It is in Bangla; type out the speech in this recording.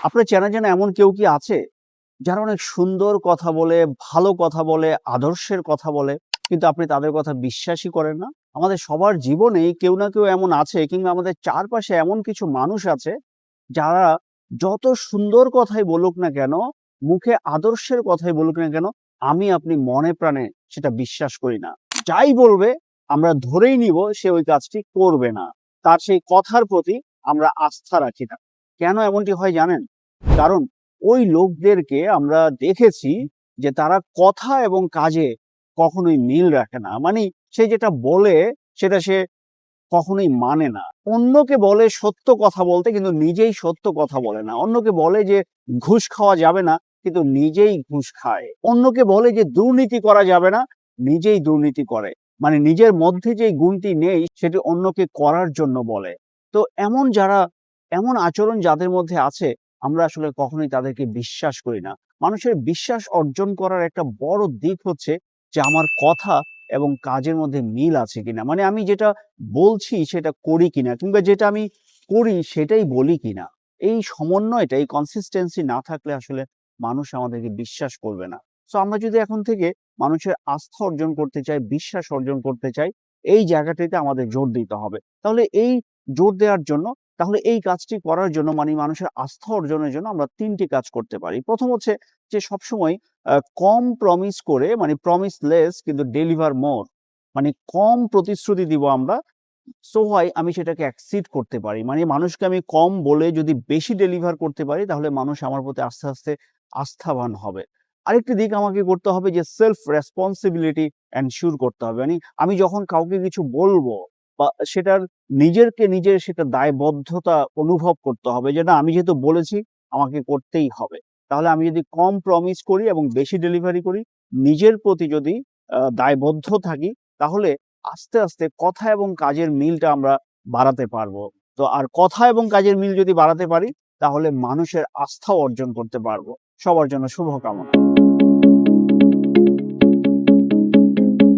আপনার চেনা জানা এমন কেউ কি আছে? যারা অনেক সুন্দর কথা বলে, ভালো কথা বলে, আদর্শের কথা বলে, কিন্তু আপনি তাদের কথা বিশ্বাসই করেন না? আমাদের সবার জীবনেই কেউ না কেউ এমন আছে কিংবা আমাদের চারপাশে এমন কিছু মানুষ আছে, যারা যত সুন্দর কথাই বলুক না কেন, মুখে আদর্শের কথাই বলুক না কেন, আমি আপনি মনে প্রাণে সেটা বিশ্বাস করি না। যাই বলবে আমরা ধরেই নিব সে ওই কাজটি করবে না। তার সেই কথার প্রতি আমরা আস্থা রাখি না। কেন এমনটি হয় জানেন? কারণ ওই লোকদেরকে আমরা দেখেছি যে তারা কথা এবং কাজে কখনোই মিল রাখে না। মানে সে যেটা বলে সেটা সে কখনোই মানে না। অন্যকে বলে সত্য কথা বলতে কিন্তু নিজেই সত্য কথা বলে না। অন্যকে বলে যে ঘুষ খাওয়া যাবে না কিন্তু নিজেই ঘুষ খায়। অন্যকে বলে যে দুর্নীতি করা যাবে না, নিজেই দুর্নীতি করে। মানে নিজের মধ্যে যে গুণটি নেই সেটি অন্যকে করার জন্য বলে। তো এমন আচরণ যাদের মধ্যে আছে আমরা আসলে কখনোই তাদেরকে বিশ্বাস করি না। মানুষের বিশ্বাস অর্জন করার একটা বড় দিক হচ্ছে যে আমার কথা এবং কাজের মধ্যে মিল আছে কিনা। মানে আমি যেটা বলছি সেটা করি কিনা কিংবা যেটা আমি করি সেটাই বলি কিনা। এই সমন্বয়টা, এই consistency না থাকলে আসলে মানুষ আমাদেরকে বিশ্বাস করবে না। সো আমরা যদি এখন থেকে মানুষের আস্থা অর্জন করতে চাই, বিশ্বাস অর্জন করতে চাই, এই জায়গাটিতে আমাদের জোর দিতে হবে। তাহলে এই কাজটি করার জন্য মানে মানুষের আস্থা অর্জনের জন্য আমরা ৩ টি কাজ করতে পারি। ১ম হচ্ছে যে সবসময় কম প্রমিস করে মানে প্রমিস লেস কিন্তু ডেলিভার মোর। মানে কম প্রতিশ্রুতি দিব আমরা। সো হয় আমি সেটাকে এক্সিড করতে পারি। মানে মানুষকে আমি কম বলে যদি বেশি ডেলিভার করতে পারি তাহলে মানুষ আমার প্রতি আস্তে, আস্তে আস্থাবান হবে। আরেকটি দিক আমাকে করতে হবে যে সেলফ রেসপনসিবিলিটি এনশিওর করতে হবে। মানে আমি যখন কাউকে কিছু বলবো বা সেটার নিজের সেটা দায়বদ্ধতা অনুভব করতে হবে যে না আমি যেহেতু বলেছি আমাকে করতেই হবে। তাহলে আমি যদি কম প্রমিস করি এবং বেশি ডেলিভারি করি, নিজের প্রতি যদি দায়বদ্ধ থাকি তাহলে আস্তে, আস্তে কথা এবং কাজের মিলটা আমরা বাড়াতে পারবো। তো আর কথা এবং কাজের মিল যদি বাড়াতে পারি, তাহলে মানুষের আস্থাও অর্জন করতে পারবো। সবার জন্য শুভকামনা।